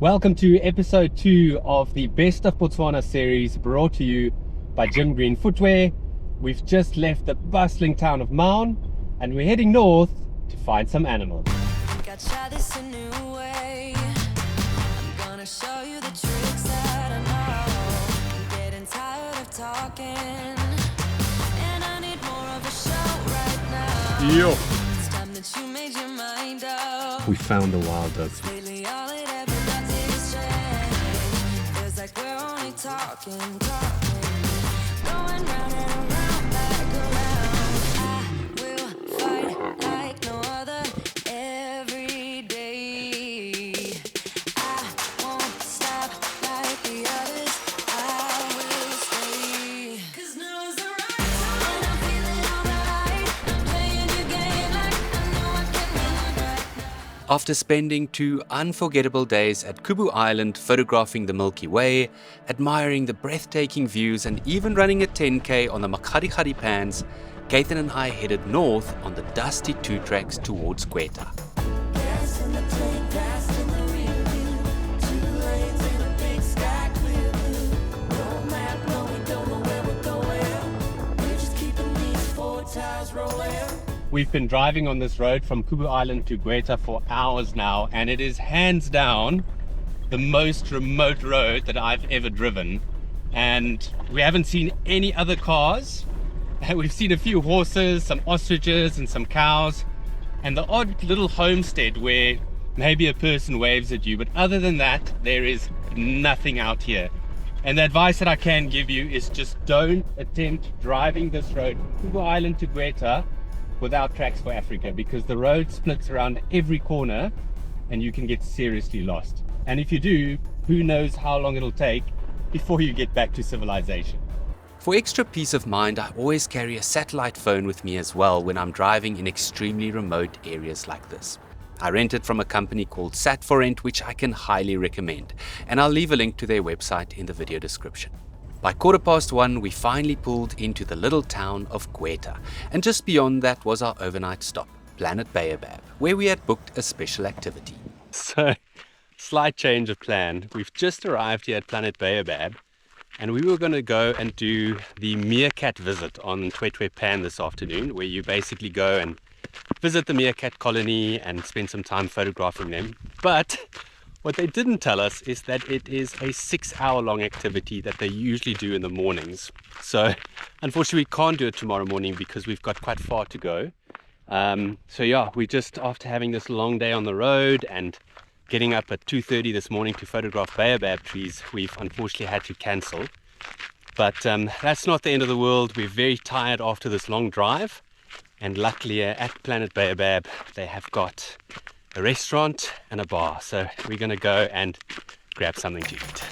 Welcome to episode 2 of the Best of Botswana series, brought to you by Jim Green Footwear. We've just left the bustling town of Maun and we're heading north to find some animals. I'm gonna show you the tricks that I know. I'm getting tired of talking, and I need more of a show right now. Yo. It's time that you made your mind up. We found the wild dogs. Lately all it ever does is change. Feels like we're only talking, going round and around, back around. I will fight like no other every day. I won't stop like the others. I will stay. 'Cause now is the right time, and I'm feeling alright. I'm playing your game like I know I can win right now. After spending 2 unforgettable days at Kubu Island photographing the Milky Way, admiring the breathtaking views and even running a 10K on the Makgadikgadi Pans, Cathan and I headed north on the dusty 2 tracks towards Khwai. Gas in the tank, gas in the rear view. 2 lanes in a big sky clear blue. No map, no, we don't know where we're going. We're just keeping these 4 tires rolling. We've been driving on this road from Kubu Island to Khwai for hours now, and it is hands down the most remote road that I've ever driven. And we haven't seen any other cars. We've seen a few horses, some ostriches and some cows, and the odd little homestead where maybe a person waves at you, but other than that there is nothing out here. And the advice that I can give you is just don't attempt driving this road, Kubu Island to Khwai, without Tracks for Africa, because the road splits around every corner and you can get seriously lost. And if you do, who knows how long it'll take before you get back to civilization. For extra peace of mind, I always carry a satellite phone with me as well when I'm driving in extremely remote areas like this. I rent it from a company called Sat4Rent, which I can highly recommend, and I'll leave a link to their website in the video description. By 1:15, we finally pulled into the little town of Khwai, and just beyond that was our overnight stop, Planet Baobab, where we had booked a special activity. So, slight change of plan. We've just arrived here at Planet Baobab, and we were going to go and do the meerkat visit on Khwai Pan this afternoon, where you basically go and visit the meerkat colony and spend some time photographing them. But what they didn't tell us is that it is a 6-hour-long activity that they usually do in the mornings. So unfortunately we can't do it tomorrow morning because we've got quite far to go. So yeah, we just, after having this long day on the road and getting up at 2:30 this morning to photograph baobab trees, we've unfortunately had to cancel. But that's not the end of the world. We're very tired after this long drive, and luckily at Planet Baobab they have got a restaurant and a bar, so we're gonna go and grab something to eat.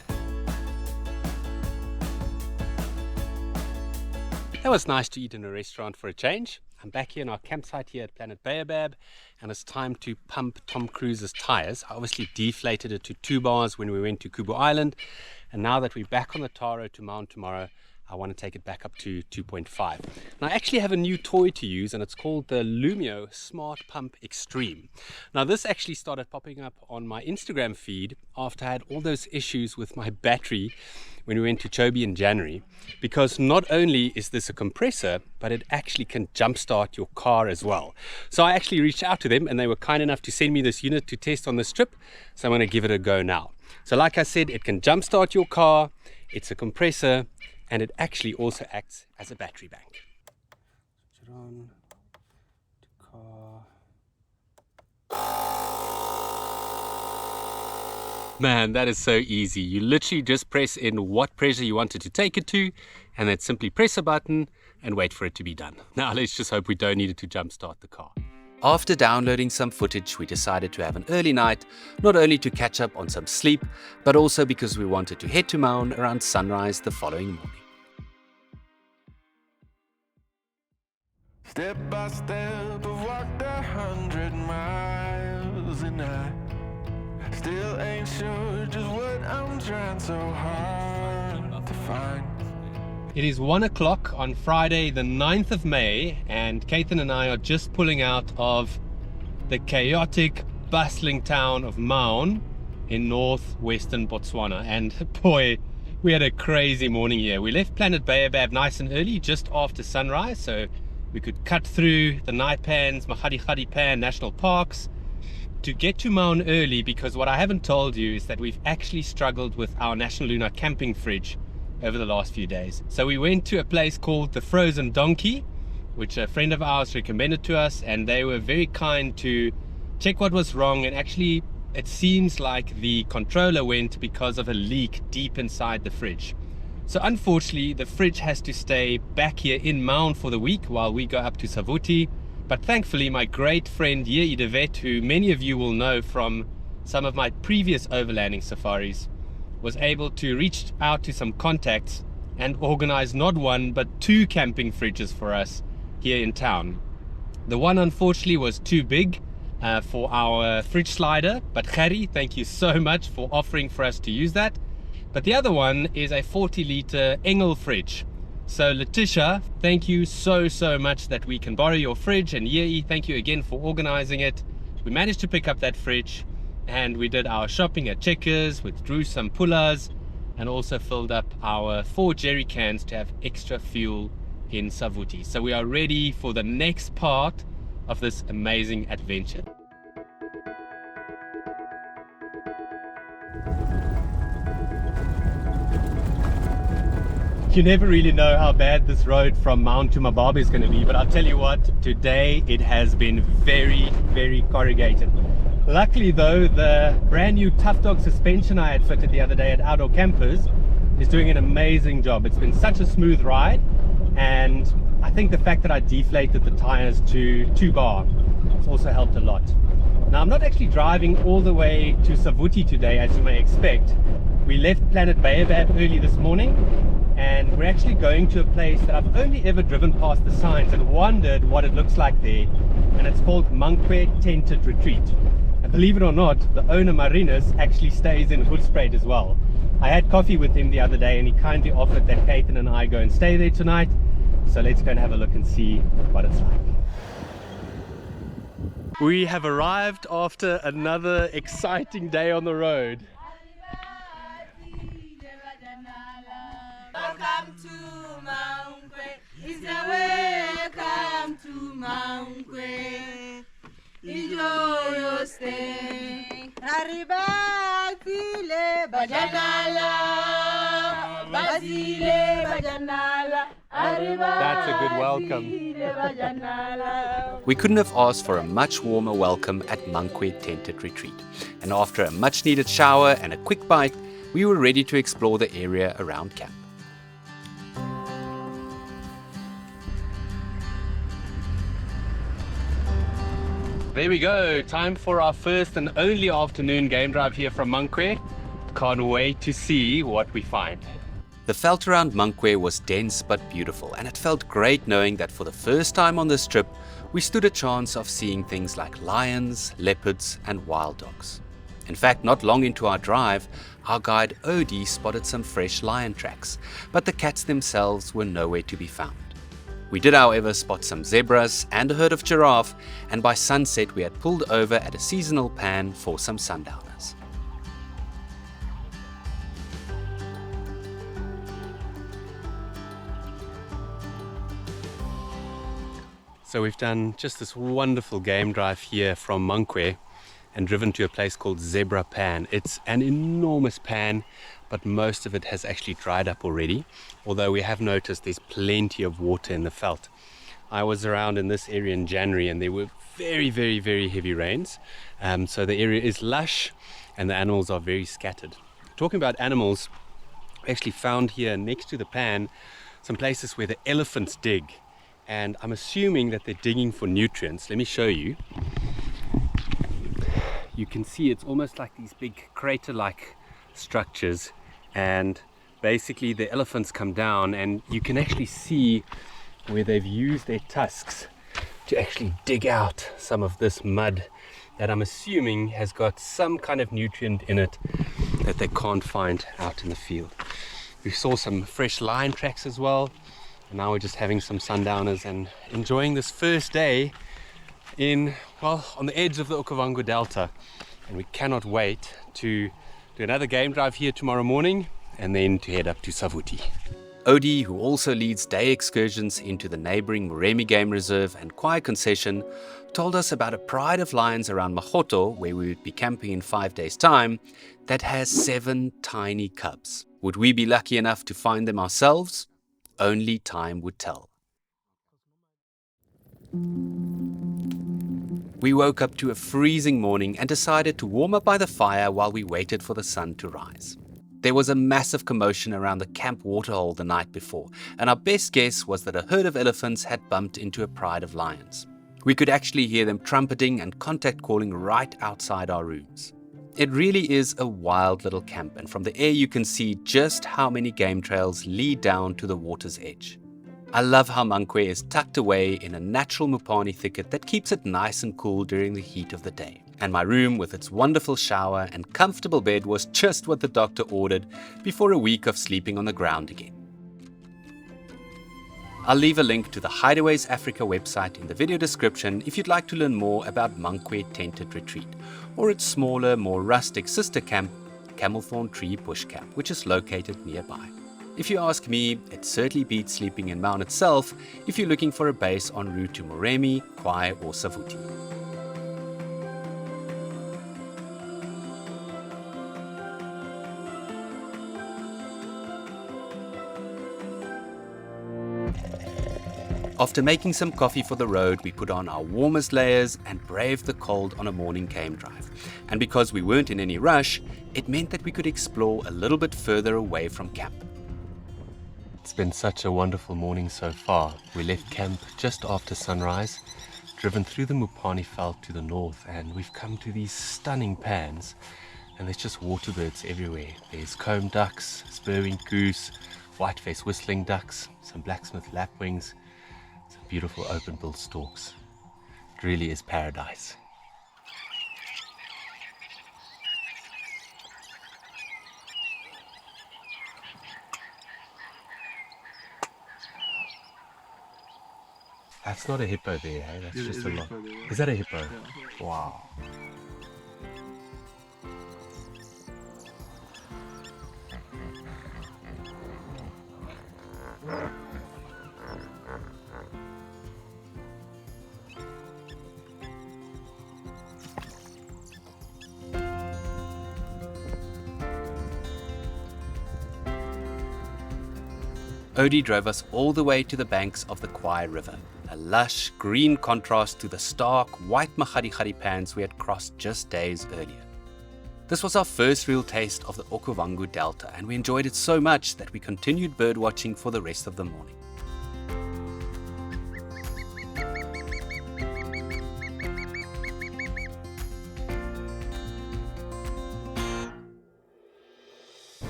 That was nice to eat in a restaurant for a change. I'm back here in our campsite here at Planet Baobab, and it's time to pump Tom Cruise's tires. I obviously deflated it to 2 bars when we went to Kubu Island, and now that we're back on the tar road to Maun tomorrow, I want to take it back up to 2.5. And I actually have a new toy to use, and it's called the Lumio Smart Pump Extreme. Now this actually started popping up on my Instagram feed after I had all those issues with my battery when we went to Chobe in January, because not only is this a compressor, but it actually can jumpstart your car as well. So I actually reached out to them and they were kind enough to send me this unit to test on this trip, so I'm going to give it a go now. So like I said, it can jumpstart your car, it's a compressor, and it actually also acts as a battery bank. Switch it on to car. Man, that is so easy. You literally just press in what pressure you wanted to take it to, and then simply press a button and wait for it to be done. Now let's just hope we don't need it to jumpstart the car. After downloading some footage, we decided to have an early night, not only to catch up on some sleep, but also because we wanted to head to Maun around sunrise the following morning. Step by step, I've walked 100 miles, and I still ain't sure just what I'm trying so hard to find. It is 1 o'clock on Friday the 9th of May, and Cathan and I are just pulling out of the chaotic, bustling town of Maun in northwestern Botswana, and boy, we had a crazy morning here. We left Planet Baobab nice and early, just after sunrise, so we could cut through the Naipans, Makgadikgadi Pans national parks to get to Maun early, because what I haven't told you is that we've actually struggled with our National Lunar camping fridge over the last few days. So we went to a place called the Frozen Donkey, which a friend of ours recommended to us, and they were very kind to check what was wrong. And actually it seems like the controller went because of a leak deep inside the fridge. So unfortunately the fridge has to stay back here in Maun for the week while we go up to Savuti. But thankfully my great friend Ep.2, who many of you will know from some of my previous overlanding safaris, was able to reach out to some contacts and organize not one but 2 camping fridges for us here in town. The one unfortunately was too big for our fridge slider, but Khwai, thank you so much for offering for us to use that. But the other one is a 40-litre Engel fridge. So Letitia, thank you so much that we can borrow your fridge, and Yei, thank you again for organizing it. We managed to pick up that fridge, and we did our shopping at Checkers, withdrew some pullahs, and also filled up our 4 jerry cans to have extra fuel in Savuti. So we are ready for the next part of this amazing adventure. You never really know how bad this road from Maun to Baobab is going to be, but I'll tell you what, today it has been very corrugated. Luckily though, the brand new Tough Dog suspension I had fitted the other day at Outdoor Campers is doing an amazing job. It's been such a smooth ride, and I think the fact that I deflated the tires to 2 bar has also helped a lot. Now I'm not actually driving all the way to Savuti today, as you may expect. We left Planet Baobab early this morning, and we're actually going to a place that I've only ever driven past the signs and wondered what it looks like there, and it's called Mankwe Tented Retreat. And believe it or not, the owner Marinus actually stays in Hoedspruit as well. I had coffee with him the other day and he kindly offered that Cathan and I go and stay there tonight. So let's go and have a look and see what it's like. We have arrived after another exciting day on the road. Welcome to Mankwe. It's a welcome to Mankwe. Enjoy your stay. Arriba, Tile, Bajanala, Basile, Bajanala. That's a good welcome. We couldn't have asked for a much warmer welcome at Mankwe Tented Retreat. And after a much needed shower and a quick bite, we were ready to explore the area around camp. There we go, time for our first and only afternoon game drive here from Mankwe. Can't wait to see what we find. The veld around Mankwe was dense but beautiful, and it felt great knowing that for the first time on this trip, we stood a chance of seeing things like lions, leopards and wild dogs. In fact, not long into our drive, our guide Odie spotted some fresh lion tracks, but the cats themselves were nowhere to be found. We did, however, spot some zebras and a herd of giraffe, and by sunset we had pulled over at a seasonal pan for some sundowners. So we've done just this wonderful game drive here from Mankwe and driven to a place called Zebra Pan. It's an enormous pan, but most of it has actually dried up already, although we have noticed there's plenty of water in the veld. I was around in this area in January and there were very heavy rains, so the area is lush and the animals are very scattered. Talking about animals, we actually found here next to the pan some places where the elephants dig, and I'm assuming that they're digging for nutrients. Let me show you. You can see it's almost like these big crater-like structures, and basically the elephants come down and you can actually see where they've used their tusks to actually dig out some of this mud that I'm assuming has got some kind of nutrient in it that they can't find out in the field. We saw some fresh lion tracks as well, and now we're just having some sundowners and enjoying this first day in, well, on the edge of the Okavango Delta. and we cannot wait to do another game drive here tomorrow morning and then to head up to Savuti. Odie, who also leads day excursions into the neighboring Moremi Game Reserve and Khwai concession, told us about a pride of lions around Makgadikgadi, where we would be camping in 5 days' time, that has 7 tiny cubs. Would we be lucky enough to find them ourselves? Only time would tell. We woke up to a freezing morning and decided to warm up by the fire while we waited for the sun to rise. There was a massive commotion around the camp waterhole the night before, and our best guess was that a herd of elephants had bumped into a pride of lions. We could actually hear them trumpeting and contact calling right outside our rooms. It really is a wild little camp, and from the air you can see just how many game trails lead down to the water's edge. I love how Mankwe is tucked away in a natural mupani thicket that keeps it nice and cool during the heat of the day. And my room with its wonderful shower and comfortable bed was just what the doctor ordered before a week of sleeping on the ground again. I'll leave a link to the Hideaways Africa website in the video description if you'd like to learn more about Mankwe Tented Retreat, or its smaller, more rustic sister camp, Camelthorn Tree Bush Camp, which is located nearby. If you ask me, it certainly beats sleeping in Maun itself if you're looking for a base en route to Moremi, Khwai or Savuti. After making some coffee for the road, we put on our warmest layers and braved the cold on a morning game drive. And because we weren't in any rush, it meant that we could explore a little bit further away from camp. It's been such a wonderful morning so far. We left camp just after sunrise, driven through the Mupani Veld to the north, and we've come to these stunning pans, and there's just waterbirds everywhere. There's comb ducks, spur-winged goose, white-faced whistling ducks, some blacksmith lapwings, some beautiful open-billed storks. It really is paradise. That's not a hippo there, eh? That's just a lot. Is that a hippo? Yeah. Wow. Odie drove us all the way to the banks of the Khwai River, a lush green contrast to the stark white Makgadikgadi Pans we had crossed just days earlier. This was our first real taste of the Okavango Delta, and we enjoyed it so much that we continued birdwatching for the rest of the morning.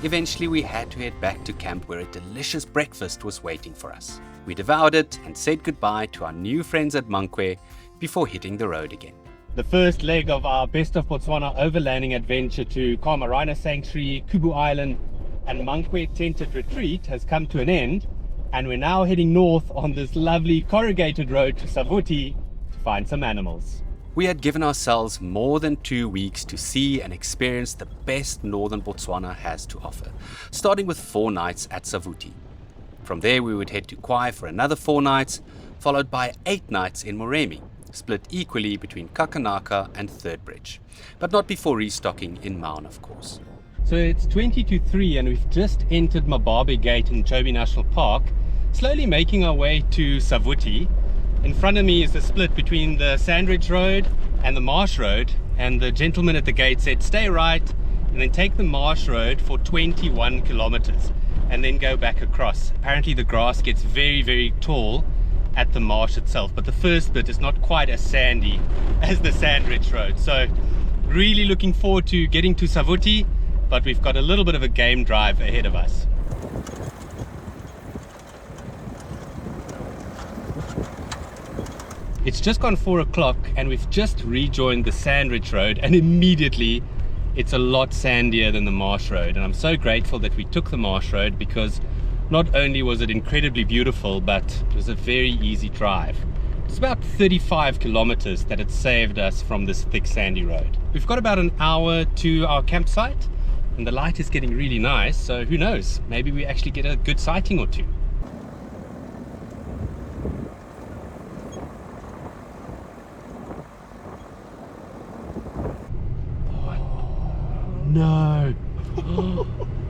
Eventually we had to head back to camp where a delicious breakfast was waiting for us. We devoured it and said goodbye to our new friends at Mankwe before hitting the road again. The first leg of our Best of Botswana overlanding adventure to Khama Rhino Sanctuary, Kubu Island and Mankwe Tented Retreat has come to an end, and we're now heading north on this lovely corrugated road to Savuti to find some animals. We had given ourselves more than 2 weeks to see and experience the best northern Botswana has to offer, starting with 4 nights at Savuti. From there we would head to Khwai for another 4 nights, followed by 8 nights in Moremi, split equally between Kakanaka and Third Bridge, but not before restocking in Maun, of course. So it's 20 to 3 and we've just entered Mababe Gate in Chobe National Park, slowly making our way to Savuti. In front of me is the split between the Sandridge Road and the Marsh Road, and the gentleman at the gate said stay right and then take the Marsh Road for 21 kilometers and then go back across. Apparently the grass gets very, very tall at the marsh itself, but the first bit is not quite as sandy as the Sandridge Road. So really looking forward to getting to Savuti, but we've got a little bit of a game drive ahead of us. It's just gone 4 o'clock and we've just rejoined the Sandridge Road, and immediately it's a lot sandier than the Marsh Road, and I'm so grateful that we took the Marsh Road because not only was it incredibly beautiful, but it was a very easy drive. It's about 35 kilometers that it saved us from this thick sandy road. we've got about an hour to our campsite, and the light is getting really nice, so who knows, maybe we actually get a good sighting or two. No.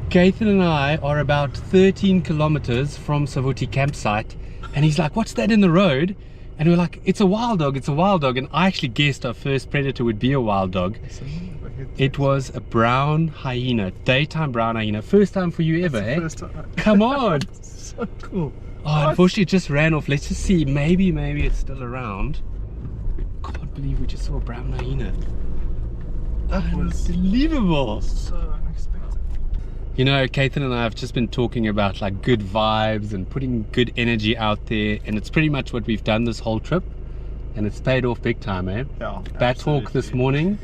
Cathan and I are about 13 kilometers from Savuti Campsite, and he's like, what's that in the road? And we're like, it's a wild dog, it's a wild dog. And I actually guessed our first predator would be a wild dog. It was a brown hyena, daytime brown hyena. First time for you ever, eh? First time. Come on. So cool. Oh, unfortunately it just ran off. Let's just see, maybe it's still around. Can't believe we just saw a brown hyena. That was Unbelievable. so unexpected. You know, Cathan and I have just been talking about like good vibes and putting good energy out there, and it's pretty much what we've done this whole trip, and it's paid off big time, eh? Yeah, Bat hawk this absolutely. morning,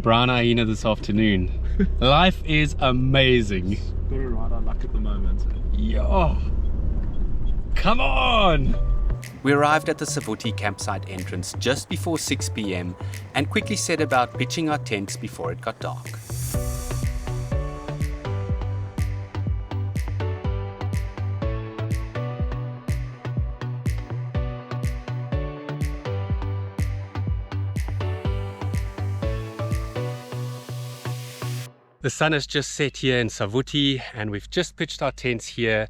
brown hyena this afternoon. Life is amazing. Got to ride our luck at the moment. Yo, come on! We arrived at the Savuti campsite entrance just before 6 p.m. and quickly set about pitching our tents before it got dark. The sun has just set here in Savuti, and we've just pitched our tents here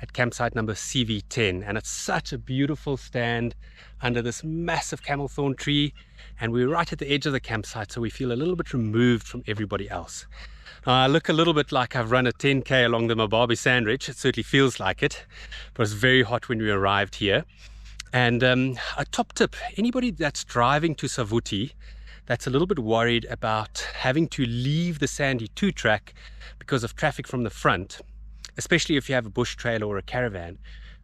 at campsite number CV10, and it's such a beautiful stand under this massive camel thorn tree, and we're right at the edge of the campsite, so we feel a little bit removed from everybody else. Now, I look a little bit like I've run a 10k along the Mababi sand ridge. It certainly feels like it, but it's very hot when we arrived here. And a top tip, anybody that's driving to Savuti that's a little bit worried about having to leave the Sandy 2 track because of traffic from the front, especially if you have a bush trailer or a caravan,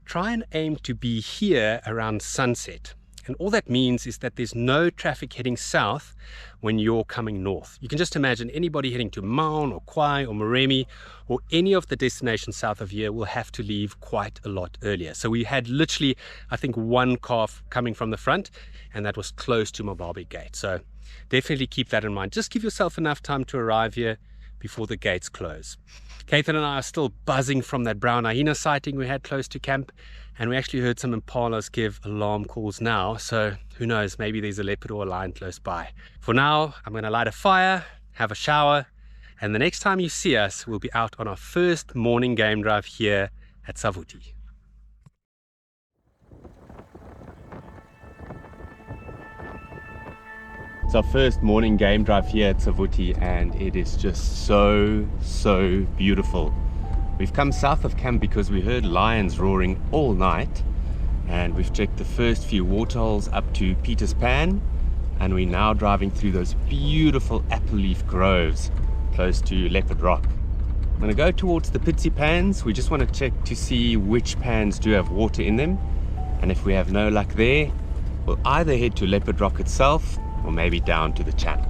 try and aim to be here around sunset. And all that means is that there's no traffic heading south when you're coming north. You can just imagine anybody heading to Maun or Khwai or Moremi or any of the destinations south of here will have to leave quite a lot earlier. So we had literally, I think, one car coming from the front, and that was close to Mababi Gate. So definitely keep that in mind. Just give yourself enough time to arrive here before the gates close. Cathan and I are still buzzing from that brown hyena sighting we had close to camp, and we actually heard some impalas give alarm calls now, so who knows, maybe there's a leopard or a lion close by. For now, I'm going to light a fire, have a shower, and the next time you see us, we'll be out on our first morning game drive here at Savuti. It's our first morning game drive here at Savuti, and it is just so beautiful. We've come south of camp because we heard lions roaring all night, and we've checked the first few waterholes up to Peter's Pan, and we're now driving through those beautiful apple leaf groves close to Leopard Rock. I'm going to go towards the Pitsy Pans. We just want to check to see which pans do have water in them, and if we have no luck there, we'll either head to Leopard Rock itself or maybe down to the channel.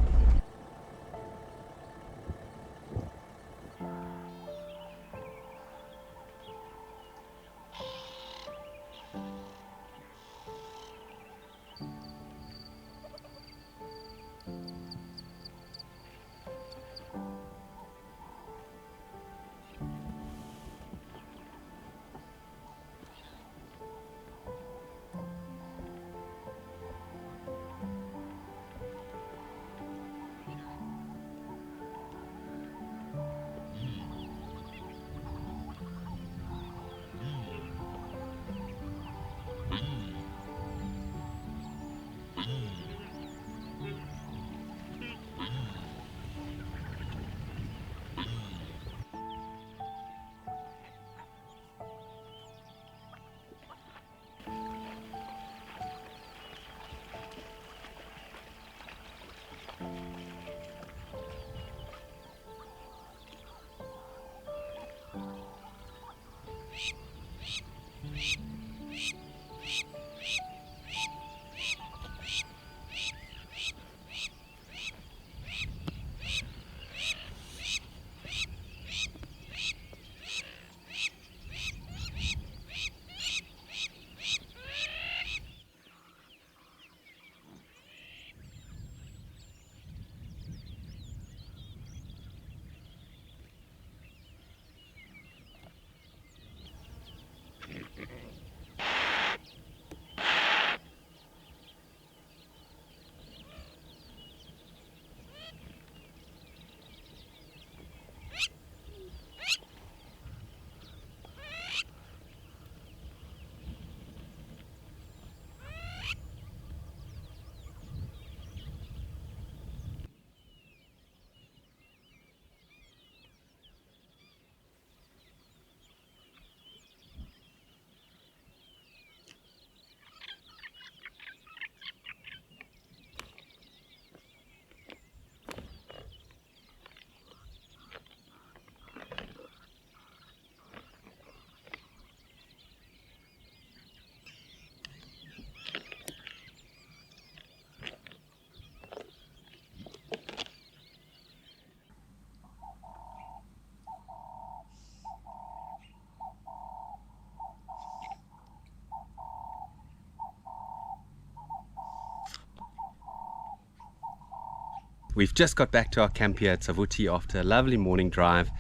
We've just got back to our camp here at Savuti after a lovely morning drive,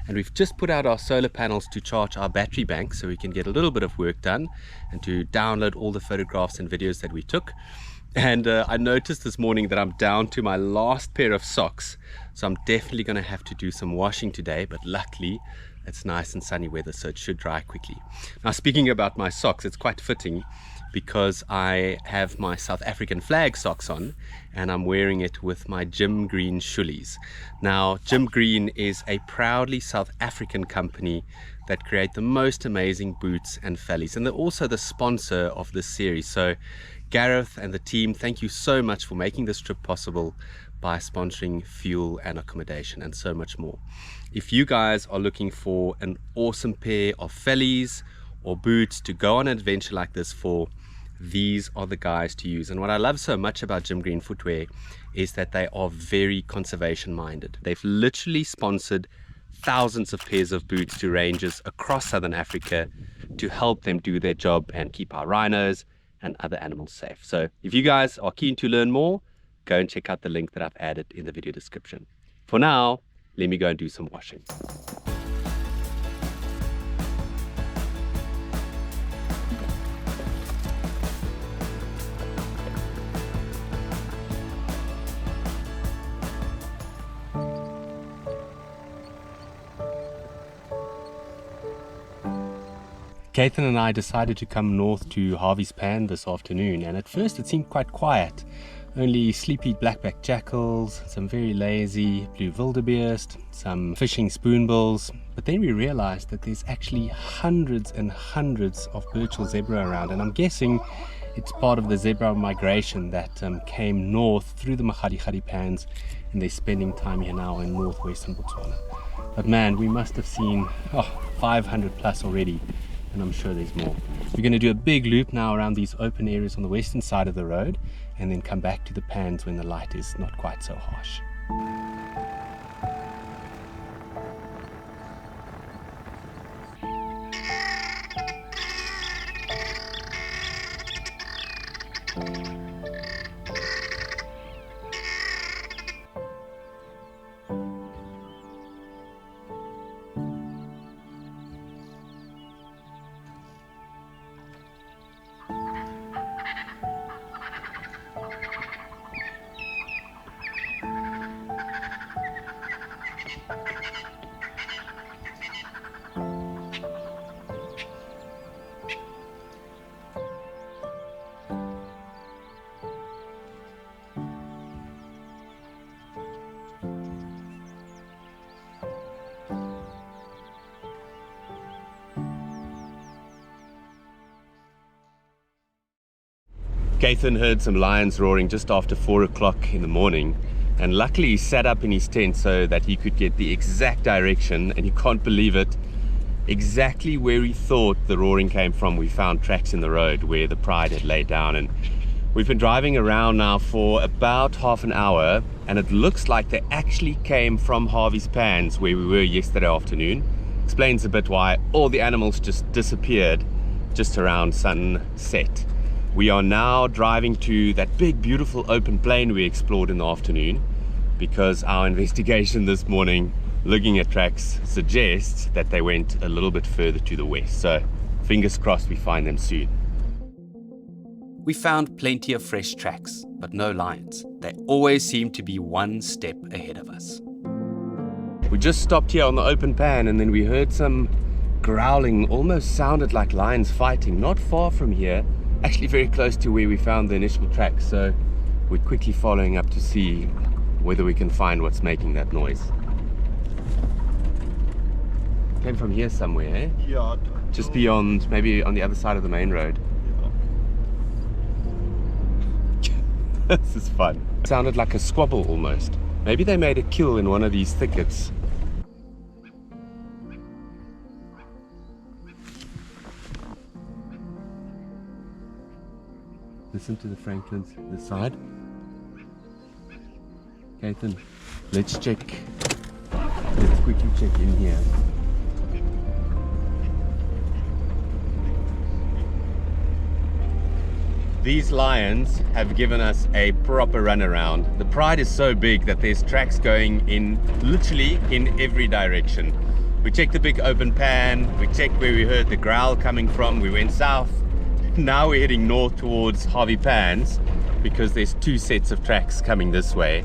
and we've just put out our solar panels to charge our battery bank so we can get a little bit of work done and to download all the photographs and videos that we took. And I noticed this morning that I'm down to my last pair of socks, so I'm definitely going to have to do some washing today, but luckily it's nice and sunny weather, so it should dry quickly. Now, speaking about my socks, it's quite fitting because I have my South African flag socks on and I'm wearing it with my Gym Green shoelies. Now, Gym Green is a proudly South African company that create the most amazing boots and fellies, and they're also the sponsor of this series. So Gareth and the team, thank you so much for making this trip possible by sponsoring fuel and accommodation and so much more. If you guys are looking for an awesome pair of fellies or boots to go on an adventure like this for, these are the guys to use. And what I love so much about Gym Green footwear is that they are very conservation minded. They've literally sponsored thousands of pairs of boots to rangers across Southern Africa to help them do their job and keep our rhinos and other animals safe. So if you guys are keen to learn more, go and check out the link that I've added in the video description. For now, let me go and do some washing. Cathan and I decided to come north to Harvey's Pan this afternoon, and at first it seemed quite quiet. Only sleepy blackback jackals, some very lazy blue wildebeest, some fishing spoonbills. But then we realized that there's actually hundreds and hundreds of Birchall zebra around, and I'm guessing it's part of the zebra migration that came north through the Makgadikgadi Pans, and they're spending time here now in northwestern Botswana. But man, we must have seen 500 plus already, and I'm sure there's more. We're going to do a big loop now around these open areas on the western side of the road, and then come back to the pans when the light is not quite so harsh. Cathan heard some lions roaring just after 4 o'clock in the morning, and luckily he sat up in his tent so that he could get the exact direction, and you can't believe it, exactly where he thought the roaring came from. We found tracks in the road where the pride had laid down, and we've been driving around now for about half an hour, and it looks like they actually came from Harvey's Pans where we were yesterday afternoon. Explains a bit why all the animals just disappeared just around sunset. We are now driving to that big beautiful open plain we explored in the afternoon, because our investigation this morning looking at tracks suggests that they went a little bit further to the west. So fingers crossed we find them soon. We found plenty of fresh tracks, but no lions. They always seem to be one step ahead of us. We just stopped here on the open pan, and then we heard some growling, almost sounded like lions fighting, not far from here. Actually very close to where we found the initial tracks, so we're quickly following up to see whether we can find what's making that noise. Came from here somewhere, eh? Yeah. Just beyond, maybe on the other side of the main road. Yeah. This is fun. It sounded like a squabble almost. Maybe they made a kill in one of these thickets. Listen to the Franklins this side. Cathan, let's check. Let's quickly check in here. These lions have given us a proper run around. The pride is so big that there's tracks going in literally in every direction. We checked the big open pan, we checked where we heard the growl coming from, we went south. Now we're heading north towards Harvey Pans because there's 2 sets of tracks coming this way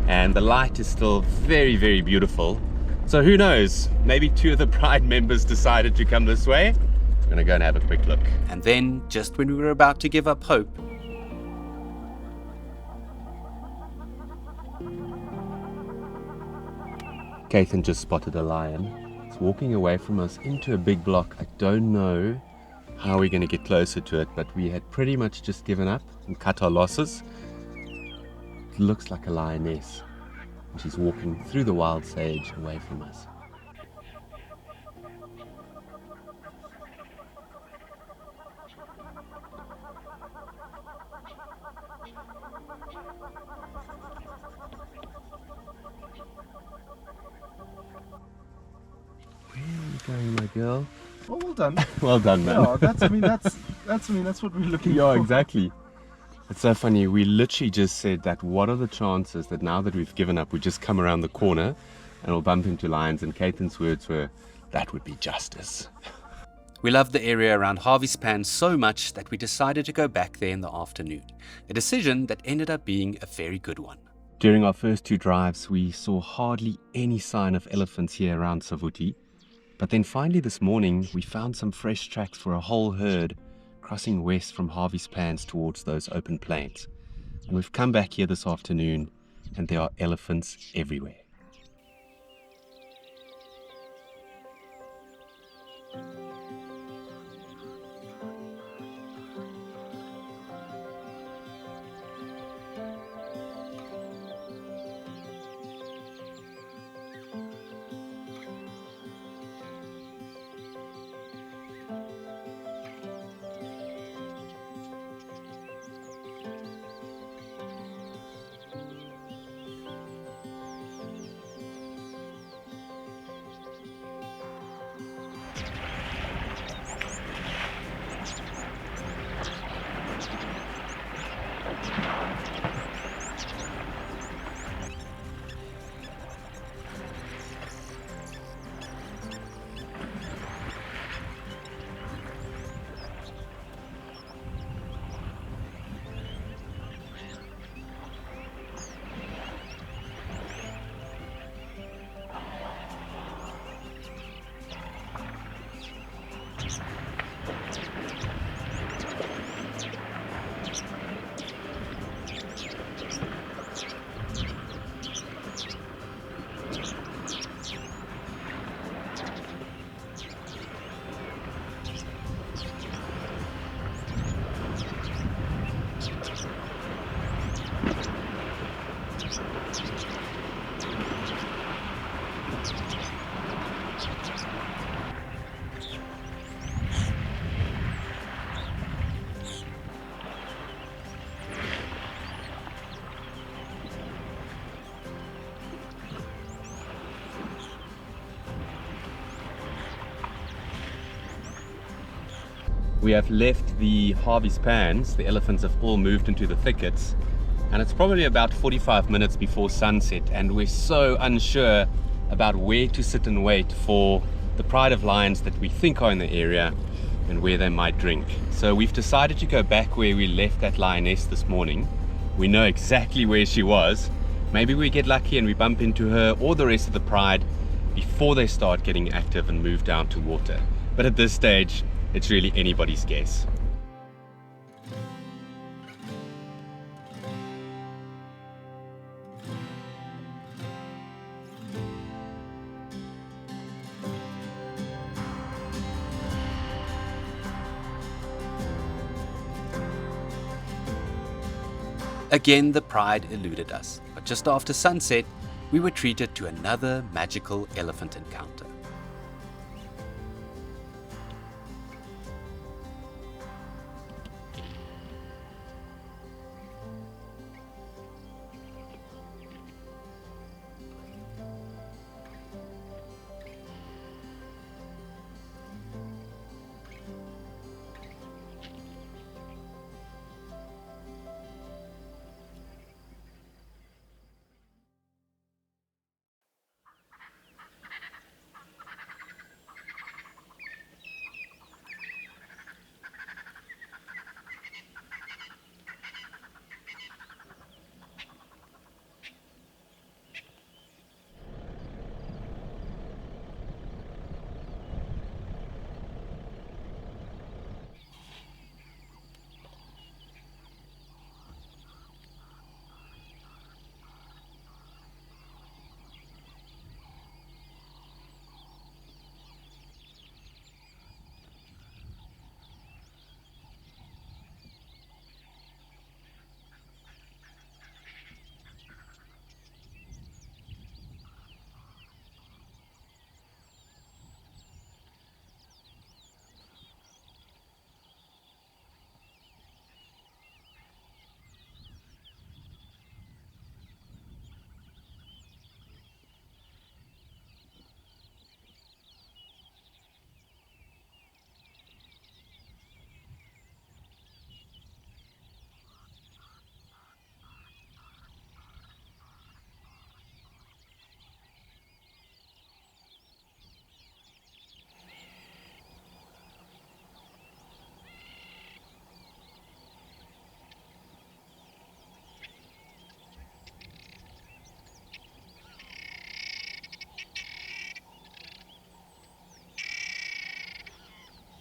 and the light is still very, very beautiful. So who knows, maybe 2 of the pride members decided to come this way. I'm gonna go and have a quick look. And then, just when we were about to give up hope, Cathan just spotted a lion. It's walking away from us into a big block. I don't know how we're going to get closer to it, but we had pretty much just given up and cut our losses. It looks like a lioness. And she's walking through the wild sage away from us. Where are you going, my girl? Oh, well done. Well done, man. Yeah, that's what we're looking Yeah, for. exactly. It's so funny. We literally just said that what are the chances that now that we've given up, we just come around the corner and we'll bump into lions. And Cathan's words were, that would be justice. we loved the area around Harvey's Pan so much that we decided to go back there in the afternoon. A decision that ended up being a very good one. During our first 2 drives, we saw hardly any sign of elephants here around Savuti. But then finally this morning, we found some fresh tracks for a whole herd crossing west from Harvey's Pans towards those open plains. And we've come back here this afternoon and there are elephants everywhere. We have left the Harvey's Pans. The elephants have all moved into the thickets, and it's probably about 45 minutes before sunset, and we're so unsure about where to sit and wait for the pride of lions that we think are in the area and where they might drink. So we've decided to go back where we left that lioness this morning. We know exactly where she was. Maybe we get lucky and we bump into her or the rest of the pride before they start getting active and move down to water. But at this stage, it's really anybody's guess. Again, the pride eluded us, but just after sunset, we were treated to another magical elephant encounter.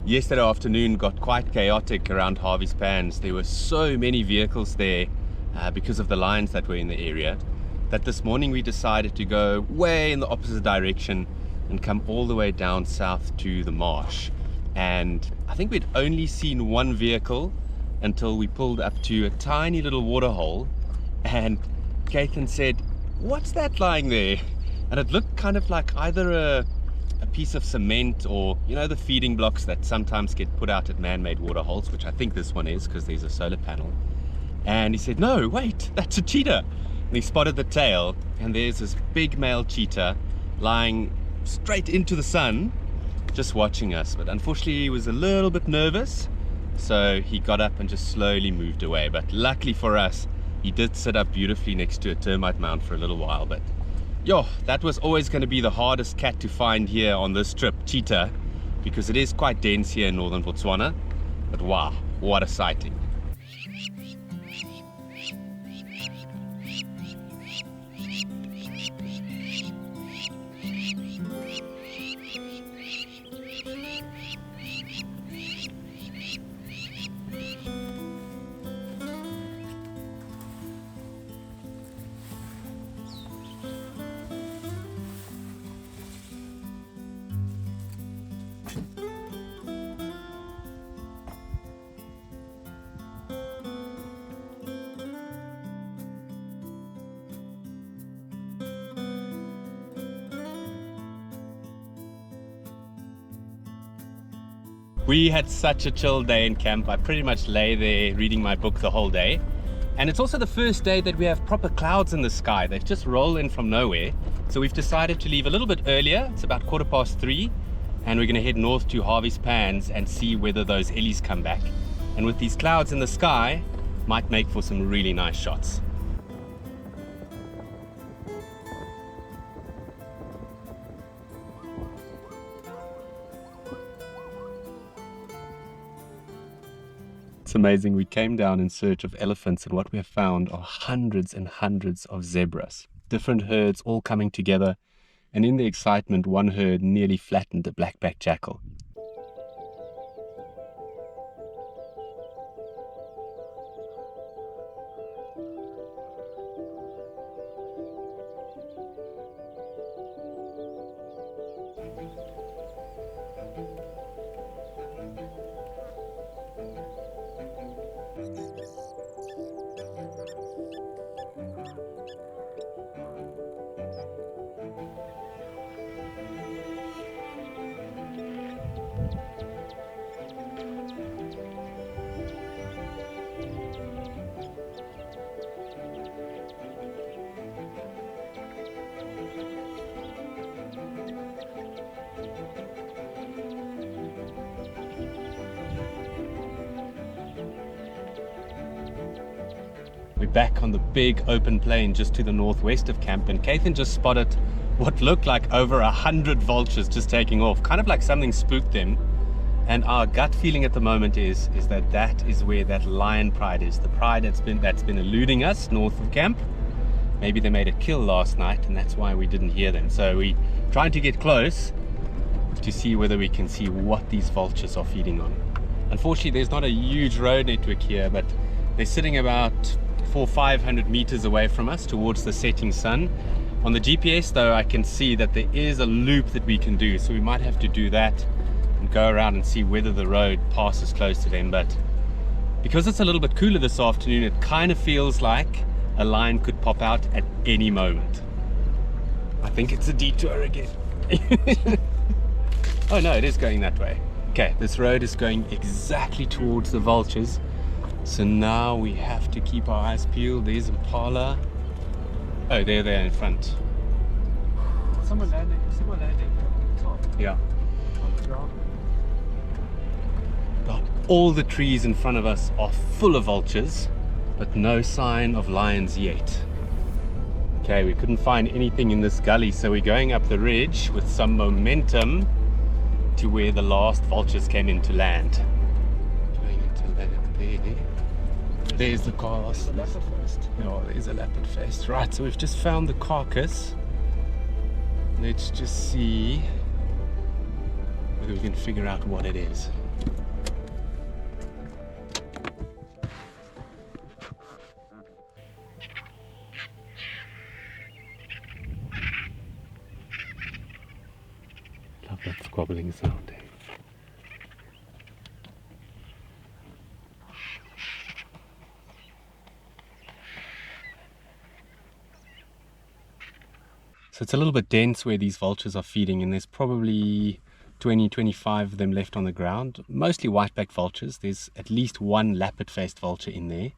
Yesterday afternoon got quite chaotic around Harvey's Pans. There were so many vehicles there because of the lions that were in the area, that this morning we decided to go way in the opposite direction and come all the way down south to the marsh. And I think we'd only seen one vehicle until we pulled up to a tiny little water hole, and Cathan said, "What's that lying there?" And it looked kind of like either a piece of cement, or you know, the feeding blocks that sometimes get put out at man-made water holes, which I think this one is because there's a solar panel. And he said, "No, wait, that's a cheetah." And he spotted the tail, and there's this big male cheetah lying straight into the sun, just watching us. But unfortunately he was a little bit nervous, so he got up and just slowly moved away. But luckily for us, he did sit up beautifully next to a termite mound for a little while. But yo, that was always going to be the hardest cat to find here on this trip, cheetah, because it is quite dense here in northern Botswana. But wow, what a sighting. We had such a chill day in camp. I pretty much lay there reading my book the whole day. And it's also the first day that we have proper clouds in the sky. They've just rolled in from nowhere. So we've decided to leave a little bit earlier. It's about 3:15, and we're going to head north to Harvey's Pans and see whether those ellies come back. And with these clouds in the sky, might make for some really nice shots. It's amazing. We came down in search of elephants, and what we have found are hundreds and hundreds of zebras. Different herds all coming together, and in the excitement, one herd nearly flattened a black-backed jackal. We're back on the big open plain just to the northwest of camp, and Cathan just spotted what looked like over 100 vultures just taking off, kind of like something spooked them. And our gut feeling at the moment is that that is where that lion pride is, the pride that's been eluding us north of camp. Maybe they made a kill last night, and that's why we didn't hear them. So we're trying to get close to see whether we can see what these vultures are feeding on. Unfortunately, there's not a huge road network here, but they're sitting about 400-500 meters away from us towards the setting sun. On the GPS though, I can see that there is a loop that we can do, so we might have to do that and go around and see whether the road passes close to them. But because it's a little bit cooler this afternoon, it kind of feels like a lion could pop out at any moment. I think it's a detour again. Oh no, it is going that way. Okay, this road is going exactly towards the vultures. So now we have to keep our eyes peeled. There's Impala. Oh, they're there in front. Someone landing on top. Yeah. On the ground. All the trees in front of us are full of vultures, but no sign of lions yet. Okay, we couldn't find anything in this gully, so we're going up the ridge with some momentum to where the last vultures came into land. Going into land there. There's the cars. The leopard first. Oh, there's a leopard face. Right, so we've just found the carcass. Let's just see whether we can figure out what it is. Love that squabbling sound. So it's a little bit dense where these vultures are feeding, and there's probably 20-25 of them left on the ground, mostly white-backed vultures. There's at least one lappet-faced vulture in there,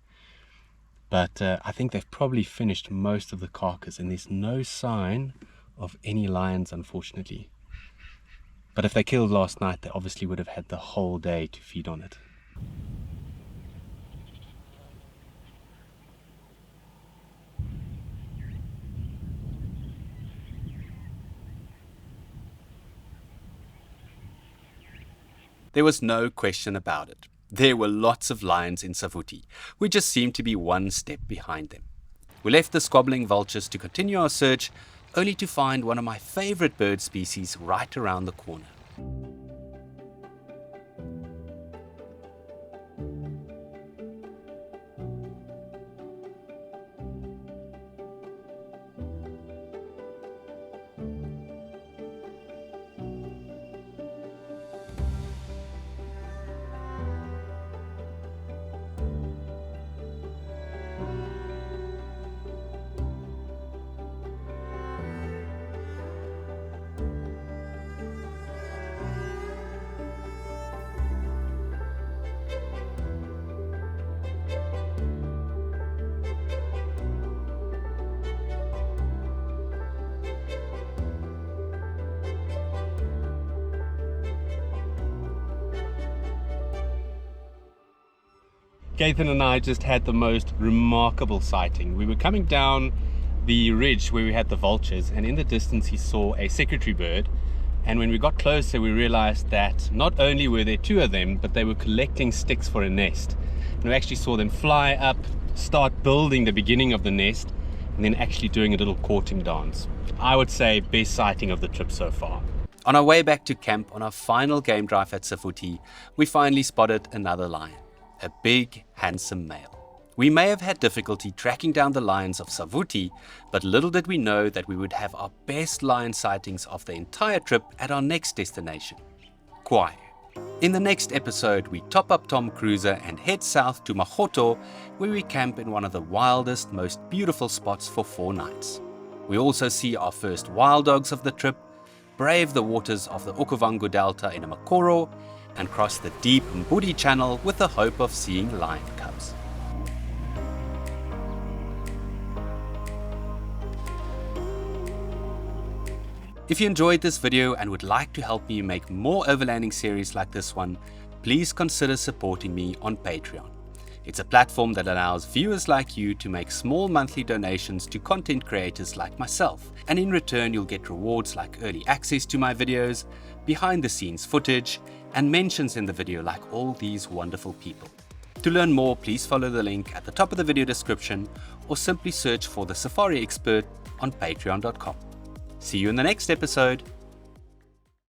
but I think they've probably finished most of the carcass, and there's no sign of any lions, unfortunately. But if they killed last night, they obviously would have had the whole day to feed on it. There was no question about it. There were lots of lions in Savuti. We just seemed to be one step behind them. We left the squabbling vultures to continue our search, only to find one of my favorite bird species right around the corner. Cathan and I just had the most remarkable sighting. We were coming down the ridge where we had the vultures, and in the distance he saw a secretary bird, and when we got closer we realized that not only were there two of them, but they were collecting sticks for a nest. And we actually saw them fly up, start building the beginning of the nest, and then actually doing a little courting dance. I would say best sighting of the trip so far. On our way back to camp on our final game drive at Savuti, we finally spotted another lion. A big, handsome male. We may have had difficulty tracking down the lions of Savuti, but little did we know that we would have our best lion sightings of the entire trip at our next destination, Khwai. In the next episode, we top up Tom Cruiser and head south to Makgadikgadi, where we camp in one of the wildest, most beautiful spots for 4 nights. We also see our first wild dogs of the trip, brave the waters of the Okavango Delta in a Makoro, and cross the deep Mbudi Channel with the hope of seeing lion cubs. If you enjoyed this video and would like to help me make more overlanding series like this one, please consider supporting me on Patreon. It's a platform that allows viewers like you to make small monthly donations to content creators like myself, and in return you'll get rewards like early access to my videos, behind the scenes footage, and mentions in the video like all these wonderful people. To learn more, please follow the link at the top of the video description, or simply search for the Safari Expert on patreon.com. See you in the next episode.